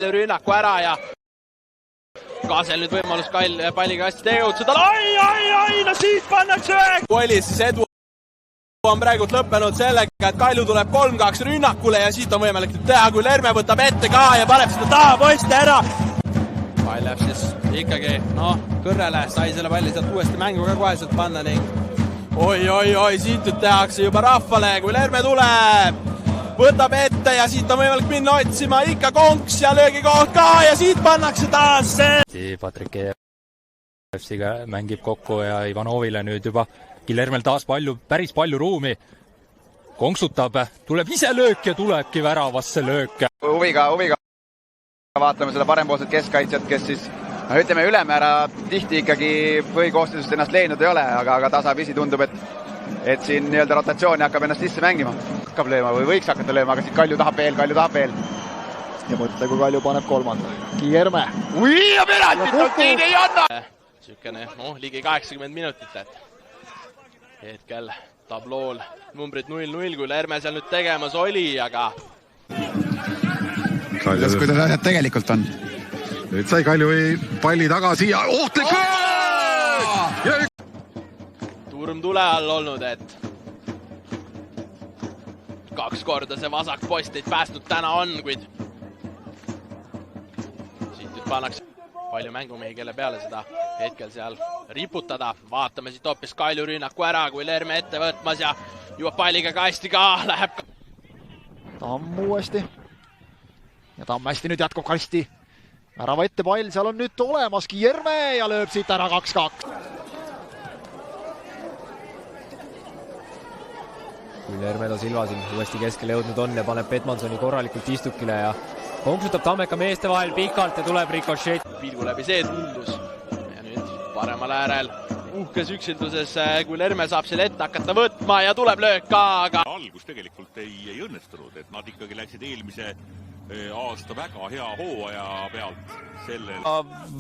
rünnaku ära ja Kaasel nüüd võimalus palliga hästi tegutseda. Ai, no siit pannakse ühe! Oli siis edu on praegult lõppenud sellega, et Kalju tuleb 3-2 rünnakule ja siit on võimalik teha, kui Lerme võtab ette ka ja paneb seda taha poiste ära. Pall läheb siis ikkagi, kõrrele sai selle palli sealt uuesti mängu ka koheselt panna ning oi, siit nüüd tehakse juba rahvale, kui Lerme tuleb. Võtab ette ja siit on võimalik minna otsima ikka konks ja löögikoht ka ja siit pannakse taas see. Patrik EFC-ga mängib kokku ja Ivanovile nüüd juba Lermel taas päris palju ruumi. Konksutab, tuleb ise löök ja tulebki väravasse löök. Huviga vaatame seda parempoolset keskkaitsjat, kes siis ütleme ülemäära tihti ikkagi põhikoostisust ennast leidnud ei ole, aga tasapisi tundub, et siin nii-öelda rotatsiooni hakkab ennast sisse mängima. Hakkab lööma või võiks hakata lööma, aga siit Kalju tahab veel. Ja mõtle, kui Kalju paneb kolmanda. Kierme. Ja penaltit on siin ei anna! Sükene, ligi 80 minutit, et hetkel tablool numbrid 0-0, kui Lerme seal nüüd tegemas oli, aga kuidas asjad tegelikult on? Nüüd sai Kalju palli tagasi ja ohtlik! Turm tule all olnud, et 2 korda see vasak post neid päästnud täna on, kuid siit nüüd pannakse palju mängumehi, kelle peale seda hetkel seal riputada. Vaatame siit hoopis Kalju rünnaku ära, kui Lerme ette võtmas ja jõuab palliga kasti ka, läheb Tamm uuesti. Ja Tamm hästi nüüd jätkub kasti. Värava ette pall, seal on nüüd olemas Kierme ja lööb siit ära 2-2. Kui Lerme ta Silva siin uuesti keskele jõudnud on ja paneb Petmansoni korralikult istukile ja konksutab Tammeka meeste vahel pikalt ja tuleb rikošett. Pilgu läbi see tundus ja nüüd paremal äärel uhkes üksilduses, kui Lerme saab selle ette hakata võtma ja tuleb löök ka, aga algus tegelikult ei õnnestunud, et nad ikkagi läksid eelmise aasta väga hea hooaja pealt sellel.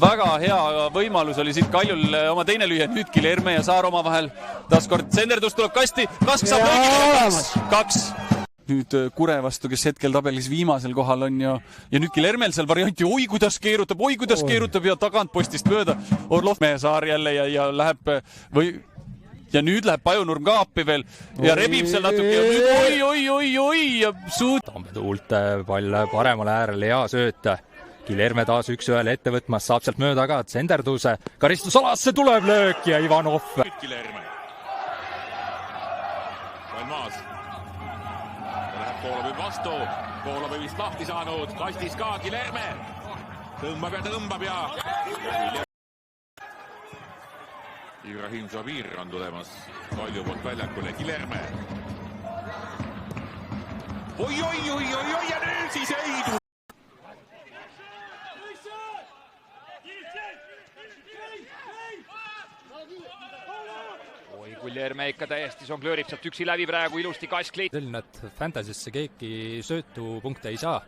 Väga hea võimalus oli siit Kaljul oma teine lüüa, nüüdki Lerme ja Saar oma vahel. Taaskord senderdus tuleb kasti, Kask saab löögi 2. Nüüd Kure vastu, kes hetkel tabelis viimasel kohal on ja nüüdki Lermel seal varianti, oi kuidas keerutab ja tagant postist mööda. Orlov meie Saar jälle ja läheb ja nüüd läheb Pajunurm ka appi veel ja rebib seal natuke ja nüüd oi ja suud. Tamme tuult pall paremale äärele hea sööt. Lerme taas 1-1 ette võtmas, saab sealt mööda ka senderduse. Karistusalasse tuleb löök ja Ivanov. Lerme. Pall maas. Läheb Kooloviv vastu. Koolovivist lahti saanud. Kastis ka Lerme. Tõmbab ja. Ibrahim Žabir on tulemas Kalju poolt väljakule. Lerme. Oi ja nüüd siis ei tule. Oi, kui Lerme ikka täiesti songlöörib sealt üksi läbi praegu ilusti Kaskliit. Selline, et Fantasisse keegi söötupunkte ei saa.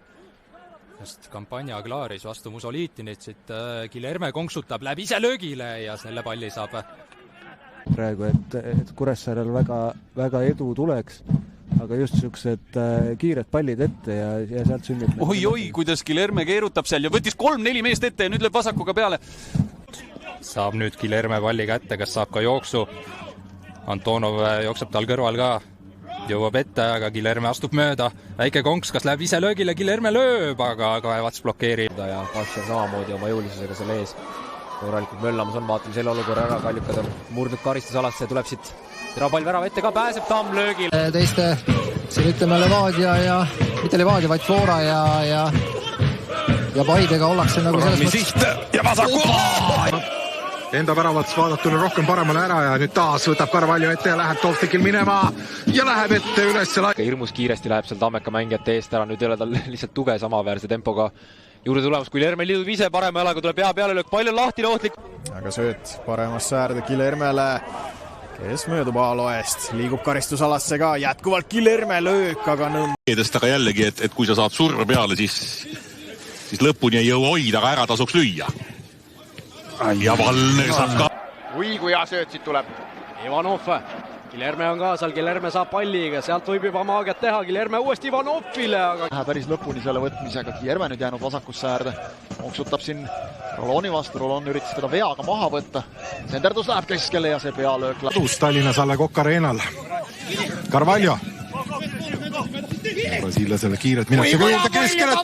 Sest kampanja klaaris vastu Musoliitinit, siit Lerme konksutab läbi ise löögile ja selle palli saab. Praegu, et Kuressaarel väga edu tuleks, aga just niisugused kiired pallid ette ja sealt sünnib. Oi, kuidas Lerme keerutab seal ja võttis 3-4 meest ette ja nüüd lööb vasakuga peale. Saab nüüd Lerme palli kätte, kas saab ka jooksu. Antonov jookseb tal kõrval ka. Jõuab ette, aga Lerme astub mööda. Väike konks, kas läheb ise löögile, Lerme lööb, aga Kaevats blokeerib. Ja Pasha samamoodi oma jõulisusega seal ees. Korralikult möllamas on, vaatame selle olukorra ära. Kaljukad on murdnud karistusalasse, tuleb siit terapall värava ette ka, pääseb Tamm löögile. Teiste, siin ütleme Levadia ja, mitte Levadia, vaid Flora ja Paidega ollakse nagu selles mõttes. Ja vasaku! Enda väravats vaadatuna rohkem paremale ära ja nüüd taas võtab Carvalho ette ja läheb Tolstikil minema ja läheb ette üles. Hirmus kiiresti läheb seal Tammeka mängijate eest ära, nüüd ei ole tal lihtsalt tuge samaväärse tempoga juurde tulemas, kui Lerme liidub ise parema jalaga, tuleb hea peale löök, palju lahtine ohtlik. Aga sööt paremasse äärde Lermele, kes möödub Aaloest, liigub karistusalasse ka, jätkuvalt Lerme löök, aga nõmm. Eedest aga jällegi, et kui sa saad surve peale, siis lõpuni ei jõua hoida, aga ära tasuks lüüa. Ja Valner saab ka. Ui, kui hea sööt siit tuleb. Ivanov Guilherme on kaasal, Guilherme saab palliga, sealt võib juba maagiat teha, Guilherme uuesti Ivanovile, aga päris lõpuni selle võtmisega, Guilherme nüüd jäänud vasakusse äärde, onksutab siin Roloni vastu, Rolon üritas teda veaga maha võtta, senderdus läheb keskele ja see pealöök läheb. Tudus Tallinnas Alle Kokk Areenal. Carvalho. Brasiilasele kiiret minnaksega juurde keskele,